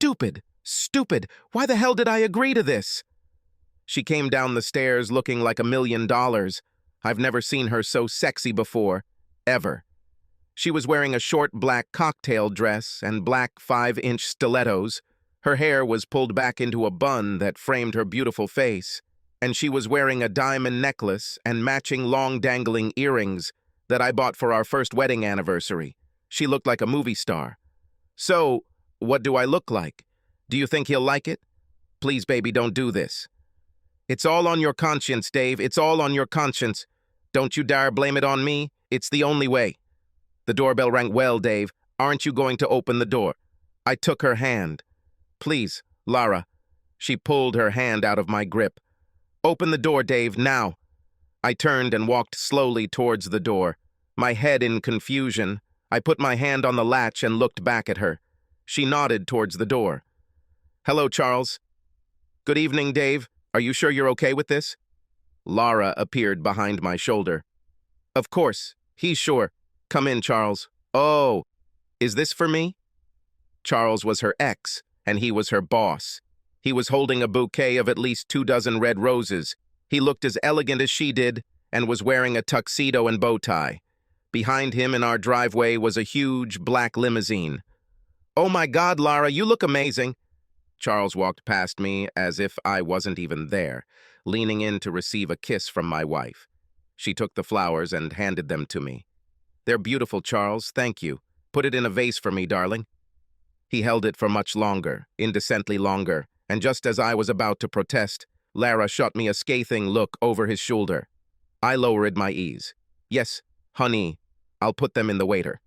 Stupid! Stupid! Why the hell did I agree to this? She came down the stairs looking like $1,000,000. I've never seen her so sexy before, ever. She was wearing a short black cocktail dress and black 5-inch stilettos. Her hair was pulled back into a bun that framed her beautiful face, and she was wearing a diamond necklace and matching long dangling earrings that I bought for our first wedding anniversary. She looked like a movie star. So, what do I look like? Do you think he'll like it? Please, baby, don't do this. It's all on your conscience, Dave. It's all on your conscience. Don't you dare blame it on me. It's the only way. The doorbell rang. Well, Dave, aren't you going to open the door? I took her hand. Please, Lara. She pulled her hand out of my grip. Open the door, Dave, now. I turned and walked slowly towards the door. My head in confusion, I put my hand on the latch and looked back at her. She nodded towards the door. Hello, Charles. Good evening, Dave. Are you sure you're okay with this? Lara appeared behind my shoulder. Of course. He's sure. Come in, Charles. Oh, is this for me? Charles was her ex, and he was her boss. He was holding a bouquet of at least 24 red roses. He looked as elegant as she did and was wearing a tuxedo and bow tie. Behind him in our driveway was a huge black limousine. Oh my God, Lara, you look amazing. Charles walked past me as if I wasn't even there, leaning in to receive a kiss from my wife. She took the flowers and handed them to me. They're beautiful, Charles, thank you. Put it in a vase for me, darling. He held it for much longer, indecently longer, and just as I was about to protest, Lara shot me a scathing look over his shoulder. I lowered my ease. Yes, honey, I'll put them in the waiter.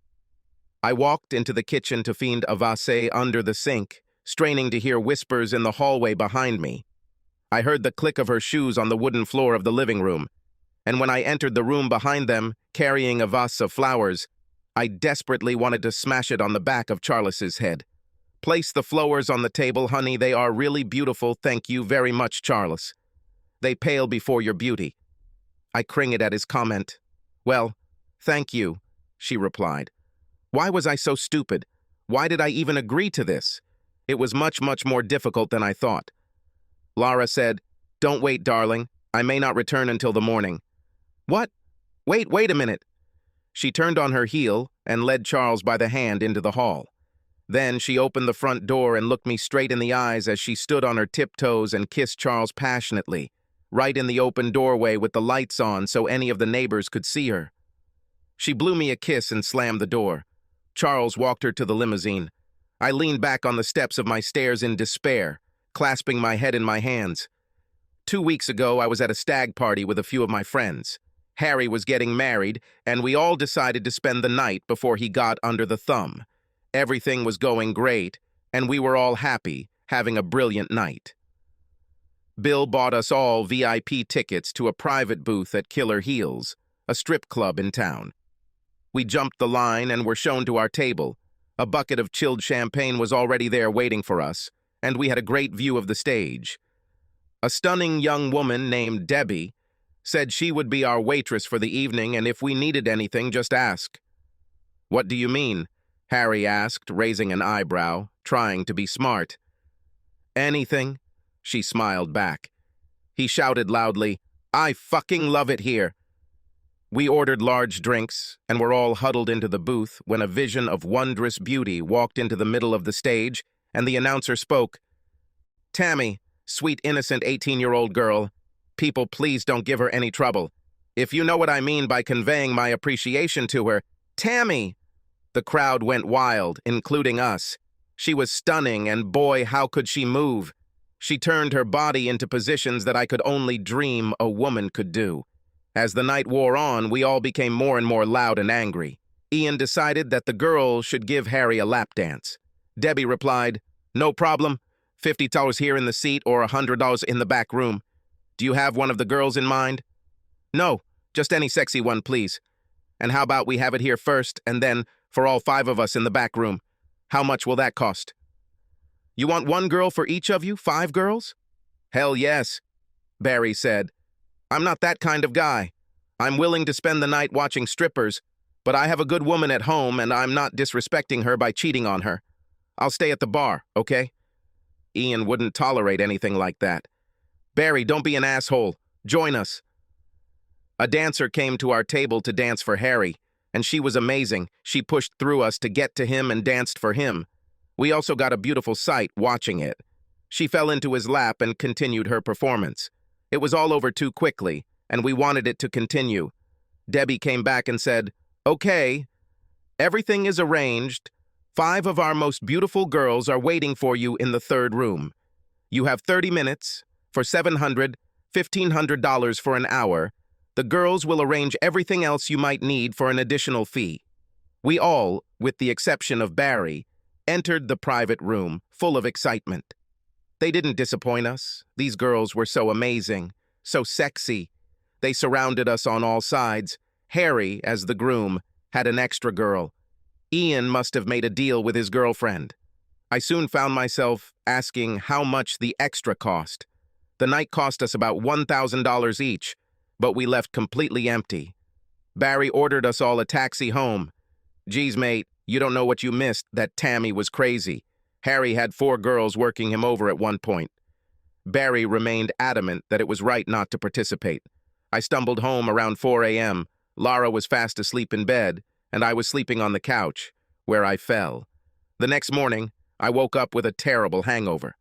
I walked into the kitchen to find a vase under the sink, straining to hear whispers in the hallway behind me. I heard the click of her shoes on the wooden floor of the living room, and when I entered the room behind them, carrying a vase of flowers, I desperately wanted to smash it on the back of Charles's head. Place the flowers on the table, honey. They are really beautiful. Thank you very much, Charles. They pale before your beauty. I cringed at his comment. Well, thank you, she replied. Why was I so stupid? Why did I even agree to this? It was much, much more difficult than I thought. Lara said, Don't wait, darling. I may not return until the morning. What? Wait a minute. She turned on her heel and led Charles by the hand into the hall. Then she opened the front door and looked me straight in the eyes as she stood on her tiptoes and kissed Charles passionately, right in the open doorway with the lights on so any of the neighbors could see her. She blew me a kiss and slammed the door. Charles walked her to the limousine. I leaned back on the steps of my stairs in despair, clasping my head in my hands. 2 weeks ago, I was at a stag party with a few of my friends. Harry was getting married, and we all decided to spend the night before he got under the thumb. Everything was going great, and we were all happy, having a brilliant night. Bill bought us all VIP tickets to a private booth at Killer Heels, a strip club in town. We jumped the line and were shown to our table. A bucket of chilled champagne was already there waiting for us, and we had a great view of the stage. A stunning young woman named Debbie said she would be our waitress for the evening, and if we needed anything, just ask. What do you mean? Harry asked, raising an eyebrow, trying to be smart. Anything, she smiled back. He shouted loudly, I fucking love it here. We ordered large drinks and were all huddled into the booth when a vision of wondrous beauty walked into the middle of the stage and the announcer spoke. Tammy, sweet innocent 18-year-old girl, people please don't give her any trouble. If you know what I mean by conveying my appreciation to her, Tammy! The crowd went wild, including us. She was stunning, and boy, how could she move. She turned her body into positions that I could only dream a woman could do. As the night wore on, we all became more and more loud and angry. Ian decided that the girl should give Harry a lap dance. Debbie replied, No problem. $50 here in the seat or $100 in the back room. Do you have one of the girls in mind? No, just any sexy one, please. And how about we have it here first, and then for all 5 of us in the back room? How much will that cost? You want 1 girl for each of you? 5 girls? Hell yes, Barry said. I'm not that kind of guy. I'm willing to spend the night watching strippers, but I have a good woman at home and I'm not disrespecting her by cheating on her. I'll stay at the bar, okay? Ian wouldn't tolerate anything like that. Barry, don't be an asshole. Join us. A dancer came to our table to dance for Harry, and she was amazing. She pushed through us to get to him and danced for him. We also got a beautiful sight watching it. She fell into his lap and continued her performance. It was all over too quickly, and we wanted it to continue. Debbie came back and said, "Okay, everything is arranged. 5 of our most beautiful girls are waiting for you in the 3rd room. You have 30 minutes for $1,500 for an hour. The girls will arrange everything else you might need for an additional fee." We all, with the exception of Barry, entered the private room, full of excitement. They didn't disappoint us. These girls were so amazing, so sexy. They surrounded us on all sides. Harry, as the groom, had an extra girl. Ian must have made a deal with his girlfriend. I soon found myself asking how much the extra cost. The night cost us about $1,000 each, but we left completely empty. Barry ordered us all a taxi home. "Geez, mate, you don't know what you missed. That Tammy was crazy. Harry had 4 girls working him over at one point." Barry remained adamant that it was right not to participate. I stumbled home around 4 a.m. Lara was fast asleep in bed, and I was sleeping on the couch, where I fell. The next morning, I woke up with a terrible hangover.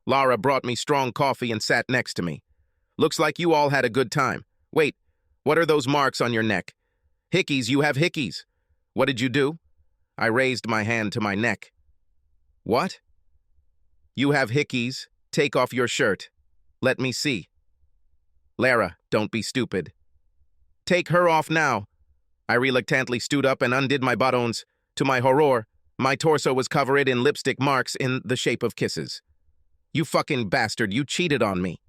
Lara brought me strong coffee and sat next to me. "Looks like you all had a good time. Wait, what are those marks on your neck?" "Hickeys, you have hickeys." "What did you do?" I raised my hand to my neck. "What?" "You have hickeys. Take off your shirt. Let me see." "Lara, don't be stupid." "Take her off now." I reluctantly stood up and undid my buttons. To my horror, my torso was covered in lipstick marks in the shape of kisses. "You fucking bastard, you cheated on me."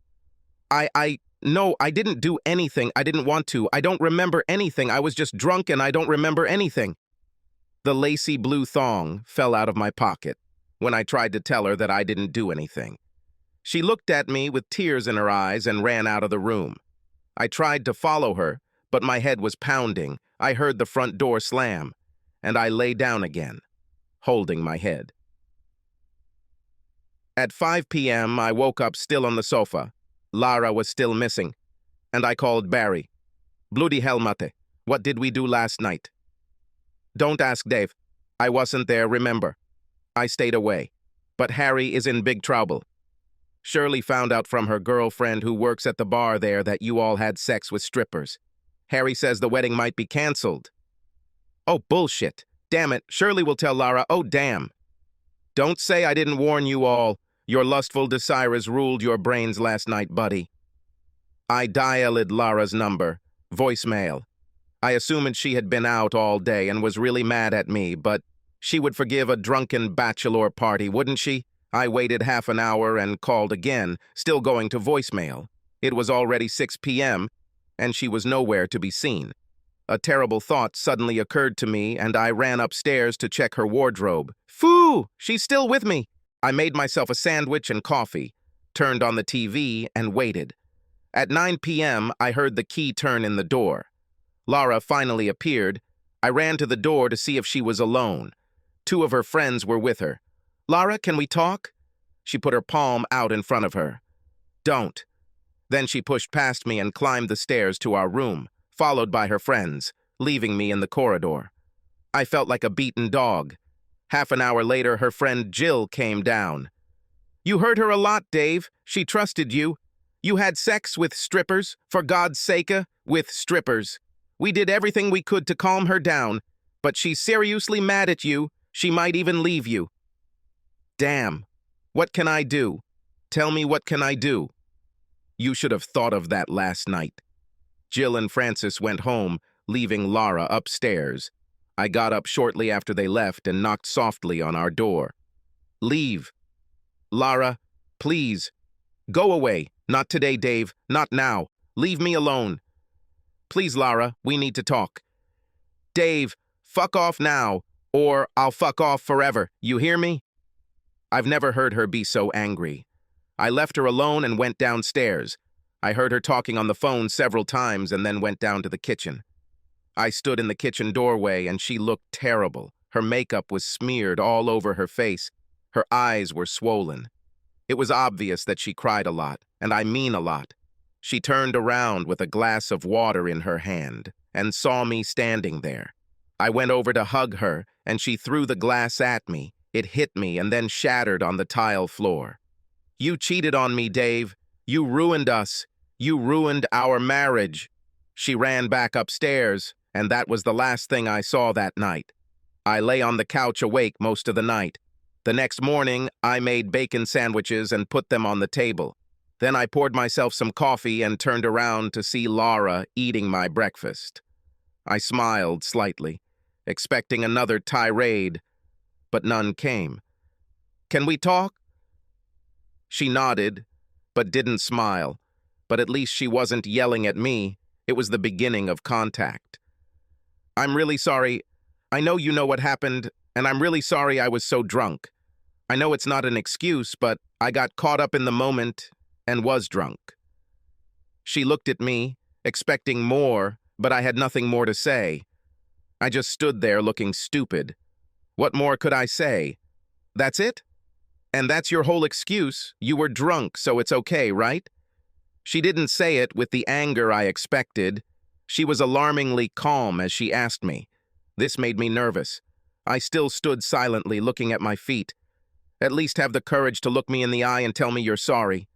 No, I didn't do anything. I didn't want to. I don't remember anything. I was just drunk and I don't remember anything." The lacy blue thong fell out of my pocket when I tried to tell her that I didn't do anything. She looked at me with tears in her eyes and ran out of the room. I tried to follow her, but my head was pounding. I heard the front door slam, and I lay down again, holding my head. At 5 p.m., I woke up still on the sofa. Lara was still missing, and I called Barry. "Bloody hell, mate, what did we do last night?" "Don't ask Dave. I wasn't there, remember. I stayed away. But Harry is in big trouble. Shirley found out from her girlfriend who works at the bar there that you all had sex with strippers. Harry says the wedding might be canceled." "Oh, bullshit. Damn it, Shirley will tell Lara. Oh, damn." "Don't say I didn't warn you all. Your lustful desires ruled your brains last night, buddy." I dialed Lara's number. Voicemail. I assumed she had been out all day and was really mad at me, but she would forgive a drunken bachelor party, wouldn't she? I waited half an hour and called again, still going to voicemail. It was already 6 p.m., and she was nowhere to be seen. A terrible thought suddenly occurred to me, and I ran upstairs to check her wardrobe. Phoo! She's still with me! I made myself a sandwich and coffee, turned on the TV, and waited. At 9 p.m., I heard the key turn in the door. Lara finally appeared. I ran to the door to see if she was alone. 2 of her friends were with her. "Lara, can we talk?" She put her palm out in front of her. "Don't." Then she pushed past me and climbed the stairs to our room, followed by her friends, leaving me in the corridor. I felt like a beaten dog. Half an hour later, her friend Jill came down. "You hurt her a lot, Dave. She trusted you. You had sex with strippers, for God's sake, with strippers. We did everything we could to calm her down, but she's seriously mad at you. She might even leave you." Damn. What can I do? Tell me, what can I do? You should have thought of that last night. Jill and Francis went home, leaving Lara upstairs. I got up shortly after they left and knocked softly on our door. "Leave. Lara, please. Go away. Not today, Dave. Not now. Leave me alone. Please, Lara, we need to talk." "Dave, fuck off now, or I'll fuck off forever. You hear me?" I've never heard her be so angry. I left her alone and went downstairs. I heard her talking on the phone several times and then went down to the kitchen. I stood in the kitchen doorway and she looked terrible. Her makeup was smeared all over her face. Her eyes were swollen. It was obvious that she cried a lot, and I mean a lot. She turned around with a glass of water in her hand and saw me standing there. I went over to hug her, and she threw the glass at me. It hit me and then shattered on the tile floor. "You cheated on me, Dave. You ruined us. You ruined our marriage." She ran back upstairs, and that was the last thing I saw that night. I lay on the couch awake most of the night. The next morning, I made bacon sandwiches and put them on the table. Then I poured myself some coffee and turned around to see Laura eating my breakfast. I smiled slightly, expecting another tirade, but none came. "Can we talk?" She nodded, but didn't smile. But at least she wasn't yelling at me. It was the beginning of contact. "I'm really sorry. I know you know what happened, and I'm really sorry I was so drunk. I know it's not an excuse, but I got caught up in the moment and was drunk." She looked at me, expecting more, but I had nothing more to say. I just stood there looking stupid. What more could I say? "That's it? And that's your whole excuse? You were drunk, so it's okay, right?" She didn't say it with the anger I expected. She was alarmingly calm as she asked me. This made me nervous. I still stood silently looking at my feet. "At least have the courage to look me in the eye and tell me you're sorry."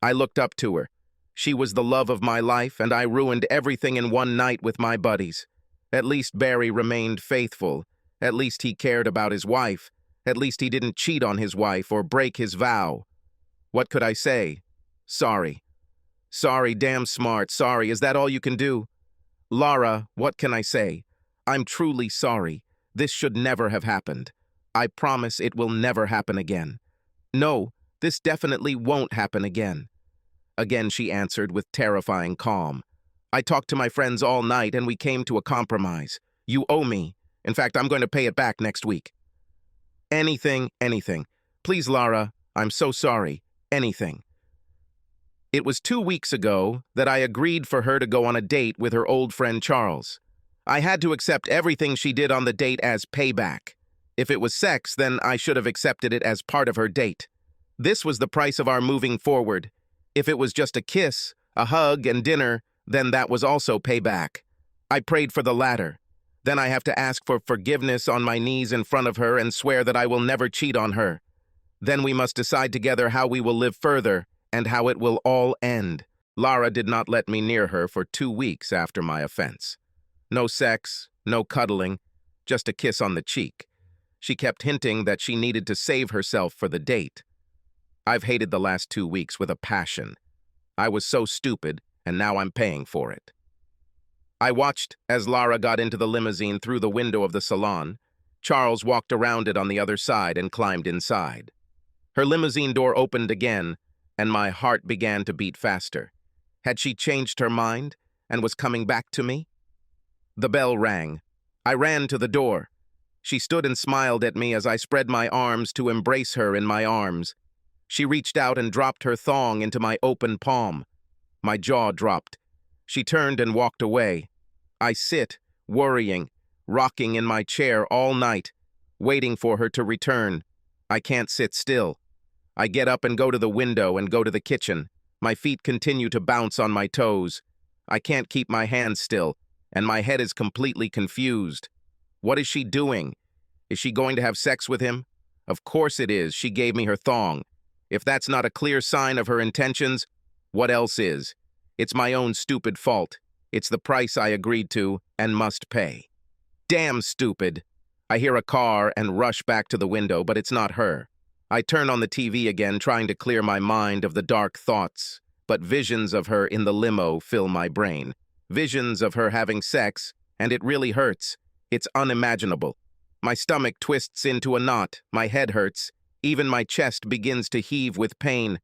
I looked up to her. She was the love of my life, and I ruined everything in one night with my buddies. At least Barry remained faithful. At least he cared about his wife. At least he didn't cheat on his wife or break his vow. What could I say? Sorry. Sorry, damn smart, sorry, is that all you can do? "Laura, what can I say? I'm truly sorry. This should never have happened. I promise it will never happen again. No, this definitely won't happen again." Again she answered with terrifying calm. "I talked to my friends all night and we came to a compromise. You owe me. In fact, I'm going to pay it back next week." "Anything, anything. Please, Laura, I'm so sorry. Anything." It was 2 weeks ago that I agreed for her to go on a date with her old friend Charles. I had to accept everything she did on the date as payback. If it was sex, then I should have accepted it as part of her date. This was the price of our moving forward. If it was just a kiss, a hug, and dinner, then that was also payback. I prayed for the latter. Then I have to ask for forgiveness on my knees in front of her and swear that I will never cheat on her. Then we must decide together how we will live further and how it will all end. Lara did not let me near her for 2 weeks after my offense. No sex, no cuddling, just a kiss on the cheek. She kept hinting that she needed to save herself for the date. I've hated the last 2 weeks with a passion. I was so stupid, and now I'm paying for it. I watched as Lara got into the limousine through the window of the salon. Charles walked around it on the other side and climbed inside. Her limousine door opened again, and my heart began to beat faster. Had she changed her mind and was coming back to me? The bell rang. I ran to the door. She stood and smiled at me as I spread my arms to embrace her in my arms. She reached out and dropped her thong into my open palm. My jaw dropped. She turned and walked away. I sit, worrying, rocking in my chair all night, waiting for her to return. I can't sit still. I get up and go to the window and go to the kitchen. My feet continue to bounce on my toes. I can't keep my hands still, and my head is completely confused. What is she doing? Is she going to have sex with him? Of course it is. She gave me her thong. If that's not a clear sign of her intentions, what else is? It's my own stupid fault. It's the price I agreed to and must pay. Damn stupid. I hear a car and rush back to the window, but it's not her. I turn on the TV again, trying to clear my mind of the dark thoughts, but visions of her in the limo fill my brain. Visions of her having sex, and it really hurts. It's unimaginable. My stomach twists into a knot, my head hurts, even my chest begins to heave with pain.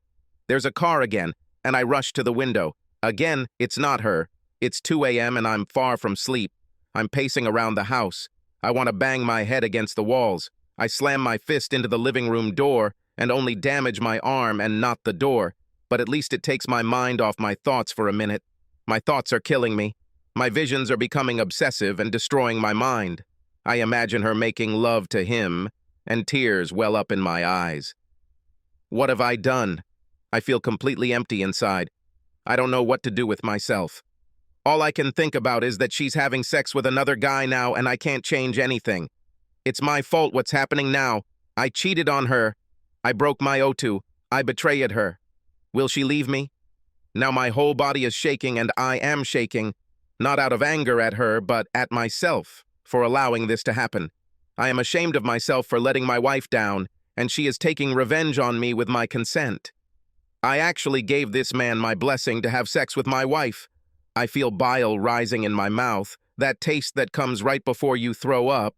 There's a car again, and I rush to the window. Again, it's not her. It's 2 a.m. and I'm far from sleep. I'm pacing around the house. I want to bang my head against the walls. I slam my fist into the living room door and only damage my arm and not the door, but at least it takes my mind off my thoughts for a minute. My thoughts are killing me. My visions are becoming obsessive and destroying my mind. I imagine her making love to him, and tears well up in my eyes. What have I done? I feel completely empty inside. I don't know what to do with myself. All I can think about is that she's having sex with another guy now and I can't change anything. It's my fault what's happening now. I cheated on her. I broke my O2. I betrayed her. Will she leave me? Now my whole body is shaking and I am shaking, not out of anger at her, but at myself for allowing this to happen. I am ashamed of myself for letting my wife down, and she is taking revenge on me with my consent. I actually gave this man my blessing to have sex with my wife. I feel bile rising in my mouth, that taste that comes right before you throw up,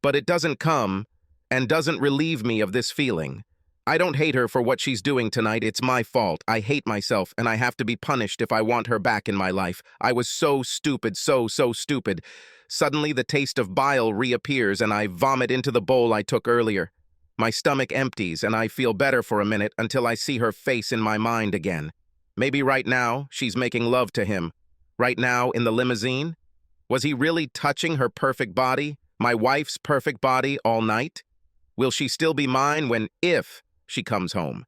but it doesn't come and doesn't relieve me of this feeling. I don't hate her for what she's doing tonight. It's my fault. I hate myself, and I have to be punished if I want her back in my life. I was so stupid, so stupid. Suddenly, the taste of bile reappears, and I vomit into the bowl I took earlier. My stomach empties, and I feel better for a minute until I see her face in my mind again. Maybe right now, she's making love to him. Right now, in the limousine? Was he really touching her perfect body, my wife's perfect body, all night? Will she still be mine if she comes home?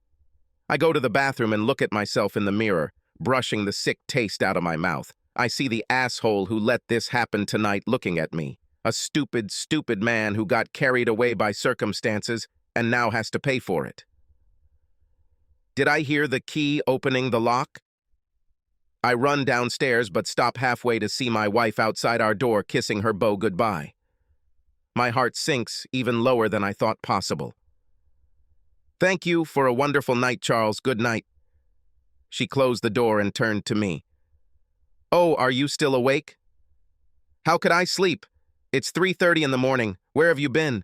I go to the bathroom and look at myself in the mirror, brushing the sick taste out of my mouth. I see the asshole who let this happen tonight looking at me. A stupid man who got carried away by circumstances and now has to pay for it. Did I hear the key opening the lock? I run downstairs but stop halfway to see my wife outside our door kissing her beau goodbye. My heart sinks even lower than I thought possible. Thank you for a wonderful night, Charles. Good night. She closed the door and turned to me. Oh, are you still awake? How could I sleep? It's 3:30 in the morning. Where have you been?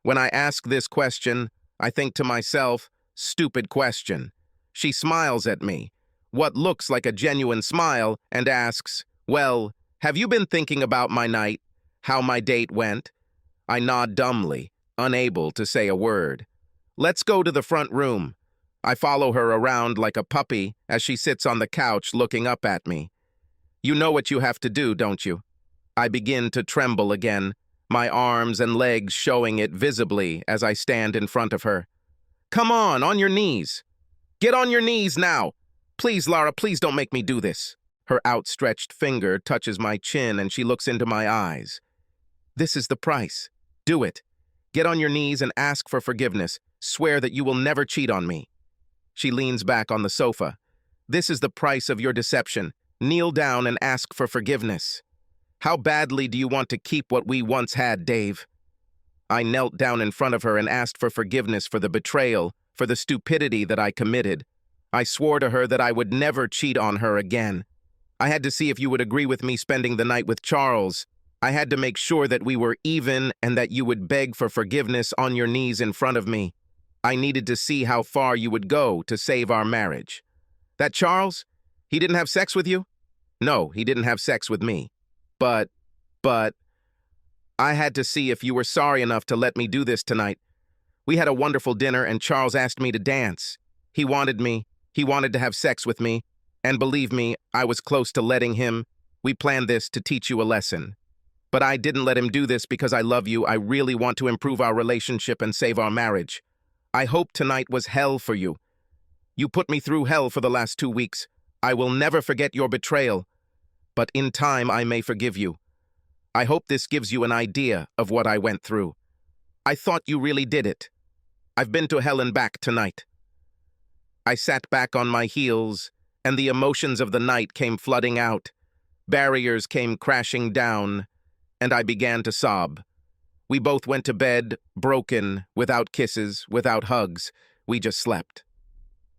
When I ask this question, I think to myself, stupid question. She smiles at me, what looks like a genuine smile, and asks, well, have you been thinking about my night, how my date went? I nod dumbly, unable to say a word. Let's go to the front room. I follow her around like a puppy as she sits on the couch looking up at me. You know what you have to do, don't you? I begin to tremble again, my arms and legs showing it visibly as I stand in front of her. Come on your knees. Get on your knees now. Please, Lara, please don't make me do this. Her outstretched finger touches my chin and she looks into my eyes. This is the price. Do it. Get on your knees and ask for forgiveness. Swear that you will never cheat on me. She leans back on the sofa. This is the price of your deception. Kneel down and ask for forgiveness. How badly do you want to keep what we once had, Dave? I knelt down in front of her and asked for forgiveness for the betrayal, for the stupidity that I committed. I swore to her that I would never cheat on her again. I had to see if you would agree with me spending the night with Charles. I had to make sure that we were even and that you would beg for forgiveness on your knees in front of me. I needed to see how far you would go to save our marriage. That Charles? He didn't have sex with you? No, he didn't have sex with me. But, I had to see if you were sorry enough to let me do this tonight. We had a wonderful dinner and Charles asked me to dance. He wanted to have sex with me, and believe me, I was close to letting him. We planned this to teach you a lesson. But I didn't let him do this because I love you. I really want to improve our relationship and save our marriage. I hope tonight was hell for you. You put me through hell for the last 2 weeks. I will never forget your betrayal. But in time, I may forgive you. I hope this gives you an idea of what I went through. I thought you really did it. I've been to hell and back tonight. I sat back on my heels, and the emotions of the night came flooding out. Barriers came crashing down, and I began to sob. We both went to bed, broken, without kisses, without hugs. We just slept.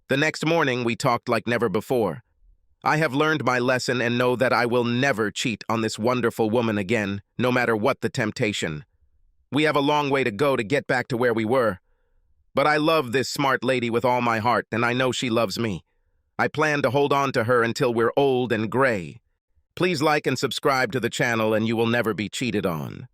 The next morning, we talked like never before. I have learned my lesson and know that I will never cheat on this wonderful woman again, no matter what the temptation. We have a long way to go to get back to where we were. But I love this smart lady with all my heart, and I know she loves me. I plan to hold on to her until we're old and gray. Please like and subscribe to the channel and you will never be cheated on.